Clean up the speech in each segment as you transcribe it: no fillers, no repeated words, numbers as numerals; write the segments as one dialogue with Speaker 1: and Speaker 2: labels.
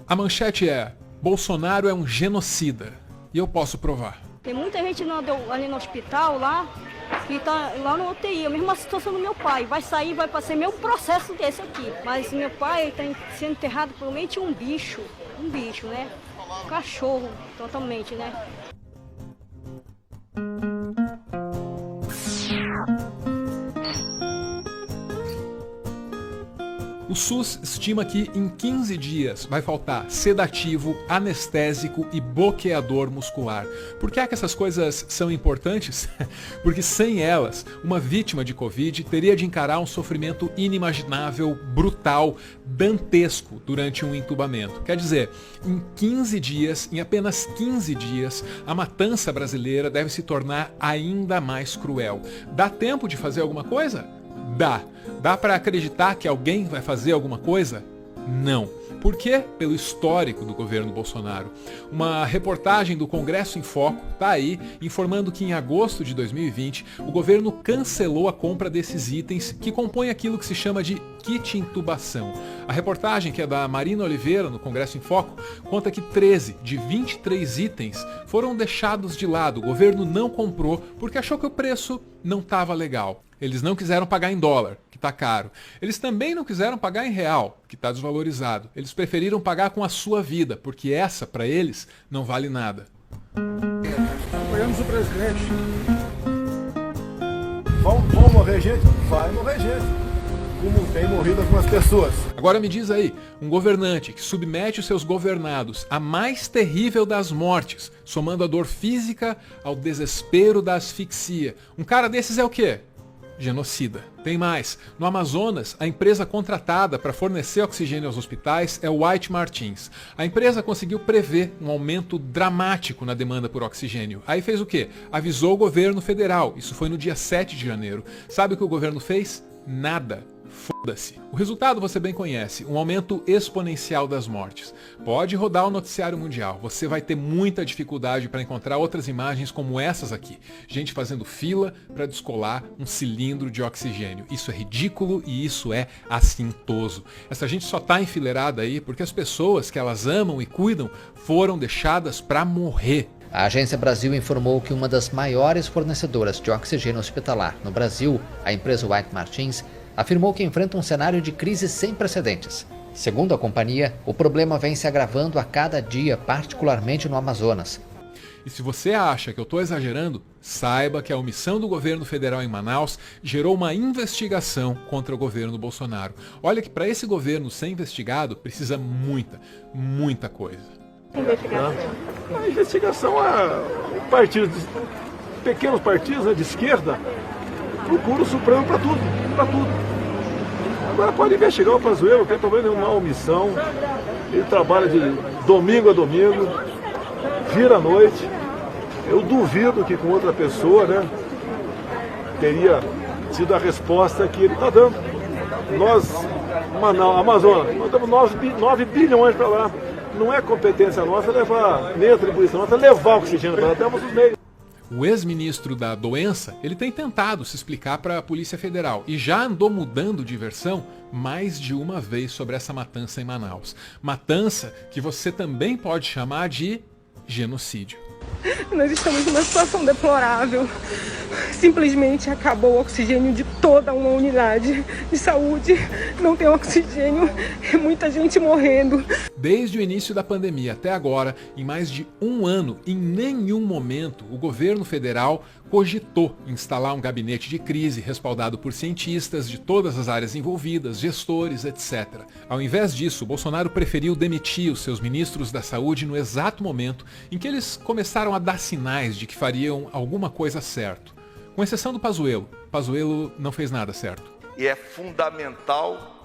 Speaker 1: A manchete é: Bolsonaro é um genocida. E eu posso provar.
Speaker 2: Tem muita gente ali no hospital lá, que tá lá no UTI, a mesma situação do meu pai. Vai sair, vai passar meu processo desse aqui. Mas meu pai está sendo enterrado provavelmente um bicho, né? Um cachorro, totalmente, né?
Speaker 1: O SUS estima que em 15 dias vai faltar sedativo, anestésico e bloqueador muscular. Por que é que essas coisas são importantes? Porque sem elas, uma vítima de Covid teria de encarar um sofrimento inimaginável, brutal, dantesco durante um entubamento. Quer dizer, em 15 dias, em apenas 15 dias, a matança brasileira deve se tornar ainda mais cruel. Dá tempo de fazer alguma coisa? Dá. Dá para acreditar que alguém vai fazer alguma coisa? Não. Por quê? Pelo histórico do governo Bolsonaro. Uma reportagem do Congresso em Foco está aí informando que em agosto de 2020 o governo cancelou a compra desses itens que compõem aquilo que se chama de kit intubação. A reportagem, que é da Marina Oliveira, no Congresso em Foco, conta que 13 de 23 itens foram deixados de lado. O governo não comprou porque achou que o preço não estava legal. Eles não quiseram pagar em dólar, que está caro. Eles também não quiseram pagar em real, que está desvalorizado. Eles preferiram pagar com a sua vida, porque essa, para eles, não vale nada.
Speaker 3: Apoiamos o presidente. Vão morrer gente? Vai morrer gente. Como tem morrido algumas pessoas.
Speaker 1: Agora me diz aí, um governante que submete os seus governados à mais terrível das mortes, somando a dor física ao desespero da asfixia. Um cara desses é o quê? Genocida. Tem mais. No Amazonas, a empresa contratada para fornecer oxigênio aos hospitais é o White Martins. A empresa conseguiu prever um aumento dramático na demanda por oxigênio. Aí fez o quê? Avisou o governo federal. Isso foi no dia 7 de janeiro. Sabe o que o governo fez? Nada. Foda-se. O resultado você bem conhece, um aumento exponencial das mortes. Pode rodar o noticiário mundial, você vai ter muita dificuldade para encontrar outras imagens como essas aqui. Gente fazendo fila para descolar um cilindro de oxigênio. Isso é ridículo e isso é assintoso. Essa gente só está enfileirada aí porque as pessoas que elas amam e cuidam foram deixadas para morrer.
Speaker 4: A Agência Brasil informou que uma das maiores fornecedoras de oxigênio hospitalar no Brasil, a empresa White Martins, afirmou que enfrenta um cenário de crise sem precedentes. Segundo a companhia, o problema vem se agravando a cada dia, particularmente no Amazonas.
Speaker 1: E se você acha que eu estou exagerando, saiba que a omissão do governo federal em Manaus gerou uma investigação contra o governo Bolsonaro. Olha que para esse governo ser investigado precisa muita coisa.
Speaker 3: A investigação é pequenos partidos de esquerda procuram o Supremo para tudo. Agora pode investigar o Pazuello, não tem problema nenhum, uma omissão. Ele trabalha de domingo a domingo, vira à noite. Eu duvido que com outra pessoa, teria sido a resposta que ele está dando. Nós, Amazonas, mandamos 9 bilhões para lá. Não é competência nossa levar, nem atribuição nossa, levar oxigênio para lá, temos os meios.
Speaker 1: O ex-ministro da doença, ele tem tentado se explicar para a Polícia Federal e já andou mudando de versão mais de uma vez sobre essa matança em Manaus. Matança que você também pode chamar de genocídio.
Speaker 5: Nós estamos numa situação deplorável. Simplesmente acabou o oxigênio de toda uma unidade de saúde. Não tem oxigênio, é muita gente morrendo.
Speaker 1: Desde o início da pandemia até agora, em mais de um ano, em nenhum momento o governo federal cogitou instalar um gabinete de crise respaldado por cientistas de todas as áreas envolvidas, gestores, etc. Ao invés disso, Bolsonaro preferiu demitir os seus ministros da saúde no exato momento em que eles começaram a dar sinais de que fariam alguma coisa certo. Com exceção do Pazuello. Pazuello não fez nada certo.
Speaker 6: E é fundamental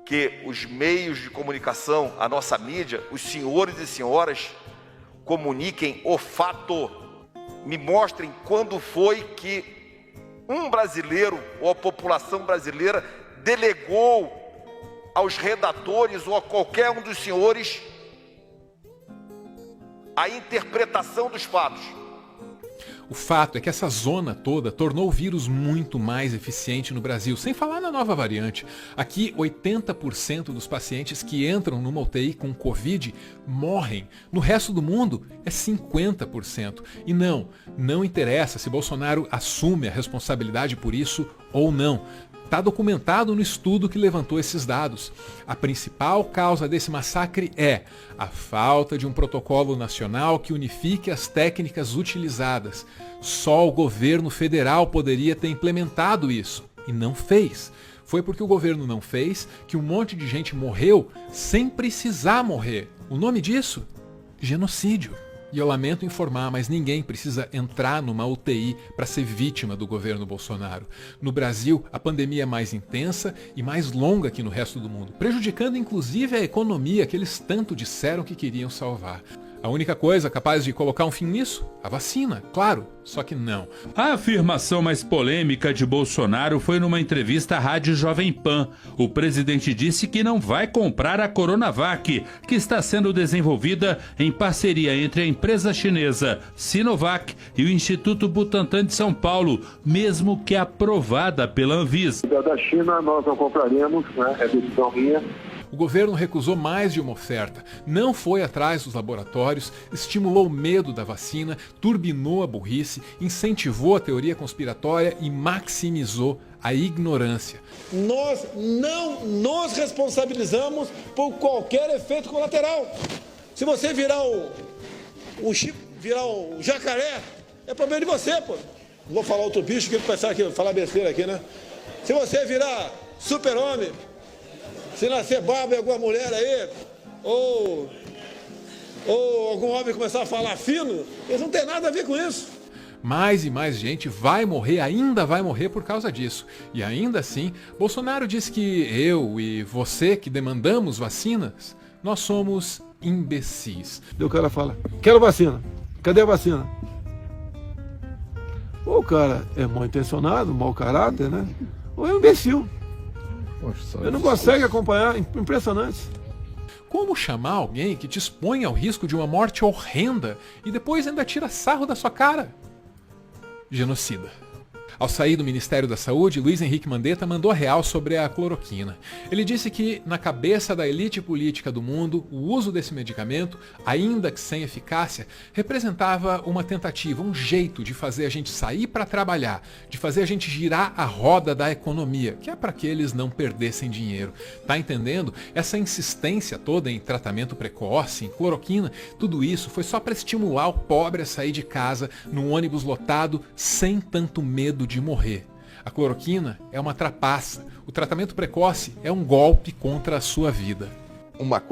Speaker 6: que os meios de comunicação, a nossa mídia, os senhores e senhoras, comuniquem o fato. Me mostrem quando foi que um brasileiro ou a população brasileira delegou aos redatores ou a qualquer um dos senhores a interpretação dos fatos.
Speaker 1: O fato é que essa zona toda tornou o vírus muito mais eficiente no Brasil, sem falar na nova variante. Aqui, 80% dos pacientes que entram numa UTI com Covid morrem. No resto do mundo, é 50%. E não interessa se Bolsonaro assume a responsabilidade por isso ou não. Está documentado no estudo que levantou esses dados. A principal causa desse massacre é a falta de um protocolo nacional que unifique as técnicas utilizadas. Só o governo federal poderia ter implementado isso, e não fez. Foi porque o governo não fez que um monte de gente morreu sem precisar morrer. O nome disso? Genocídio. E eu lamento informar, mas ninguém precisa entrar numa UTI para ser vítima do governo Bolsonaro. No Brasil, a pandemia é mais intensa e mais longa que no resto do mundo, prejudicando inclusive a economia que eles tanto disseram que queriam salvar. A única coisa capaz de colocar um fim nisso? A vacina, claro, só que não.
Speaker 7: A afirmação mais polêmica de Bolsonaro foi numa entrevista à Rádio Jovem Pan. O presidente disse que não vai comprar a Coronavac, que está sendo desenvolvida em parceria entre a empresa chinesa Sinovac e o Instituto Butantan de São Paulo, mesmo que aprovada pela Anvisa.
Speaker 3: Da China nós não compraremos, né? É decisão minha.
Speaker 1: O governo recusou mais de uma oferta, não foi atrás dos laboratórios, estimulou o medo da vacina, turbinou a burrice, incentivou a teoria conspiratória e maximizou a ignorância.
Speaker 8: Nós não nos responsabilizamos por qualquer efeito colateral. Se você virar o Chico, virar o jacaré, é problema de você, pô. Não vou falar outro bicho que ele pensar que falar besteira aqui, né? Se você virar super-homem, se nascer barba em alguma mulher aí, ou algum homem começar a falar fino, eles não têm nada a ver com isso.
Speaker 1: Mais e mais gente vai morrer, ainda vai morrer por causa disso. E ainda assim, Bolsonaro diz que eu e você que demandamos vacinas, nós somos imbecis.
Speaker 3: E o cara fala, quero vacina. Cadê a vacina? Ou o cara é mal intencionado, mau caráter, né? Ou é um imbecil. Ele não consegue acompanhar, impressionante.
Speaker 1: Como chamar alguém que te expõe ao risco de uma morte horrenda e depois ainda tira sarro da sua cara? Genocida. Ao sair do Ministério da Saúde, Luiz Henrique Mandetta mandou a real sobre a cloroquina. Ele disse que, na cabeça da elite política do mundo, o uso desse medicamento, ainda que sem eficácia, representava uma tentativa, um jeito de fazer a gente sair para trabalhar, de fazer a gente girar a roda da economia, que é para que eles não perdessem dinheiro. Tá entendendo? Essa insistência toda em tratamento precoce, em cloroquina, tudo isso foi só para estimular o pobre a sair de casa num ônibus lotado sem tanto medo de morrer. A cloroquina é uma trapaça. O tratamento precoce é um golpe contra a sua vida.
Speaker 9: Uma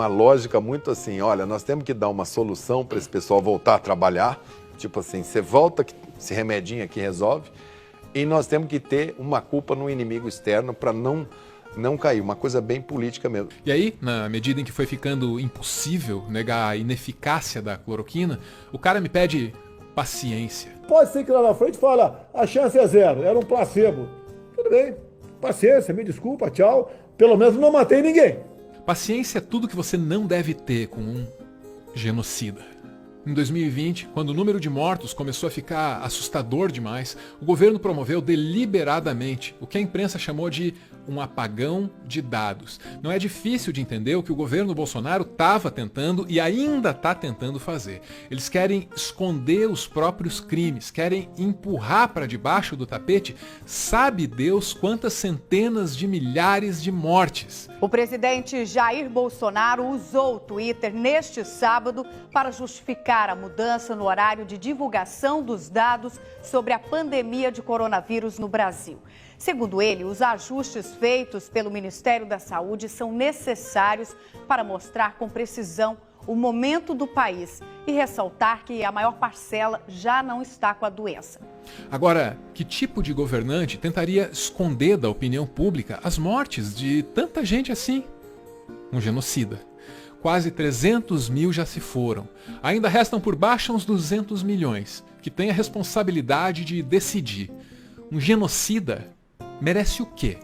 Speaker 9: lógica muito assim, olha, nós temos que dar uma solução para esse pessoal voltar a trabalhar. Tipo assim, você volta, esse remedinho aqui resolve. E nós temos que ter uma culpa no inimigo externo para não cair. Uma coisa bem política mesmo.
Speaker 1: E aí, na medida em que foi ficando impossível negar a ineficácia da cloroquina, o cara me pede paciência.
Speaker 3: Pode ser que lá na frente fala, a chance é zero, era um placebo. Tudo bem, paciência, me desculpa, tchau. Pelo menos não matei ninguém.
Speaker 1: Paciência é tudo que você não deve ter com um genocida. Em 2020, quando o número de mortos começou a ficar assustador demais, o governo promoveu deliberadamente o que a imprensa chamou de um apagão de dados. Não é difícil de entender o que o governo Bolsonaro estava tentando e ainda está tentando fazer. Eles querem esconder os próprios crimes, querem empurrar para debaixo do tapete, sabe Deus quantas centenas de milhares de mortes.
Speaker 10: O presidente Jair Bolsonaro usou o Twitter neste sábado para justificar a mudança no horário de divulgação dos dados sobre a pandemia de coronavírus no Brasil. Segundo ele, os ajustes feitos pelo Ministério da Saúde são necessários para mostrar com precisão o momento do país e ressaltar que a maior parcela já não está com a doença.
Speaker 1: Agora, que tipo de governante tentaria esconder da opinião pública as mortes de tanta gente assim? Um genocida. Quase 300 mil já se foram. Ainda restam por baixo uns 200 milhões, que têm a responsabilidade de decidir. Um genocida merece o quê?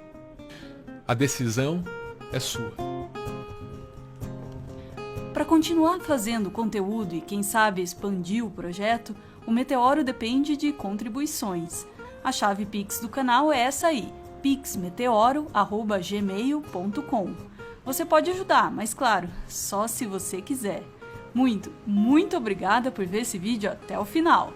Speaker 1: A decisão é sua.
Speaker 11: Para continuar fazendo conteúdo e, quem sabe, expandir o projeto, O Meteoro depende de contribuições. A chave Pix do canal é essa aí, pixmeteoro@gmail.com. Você pode ajudar, mas claro, só se você quiser. Muito obrigada por ver esse vídeo até o final.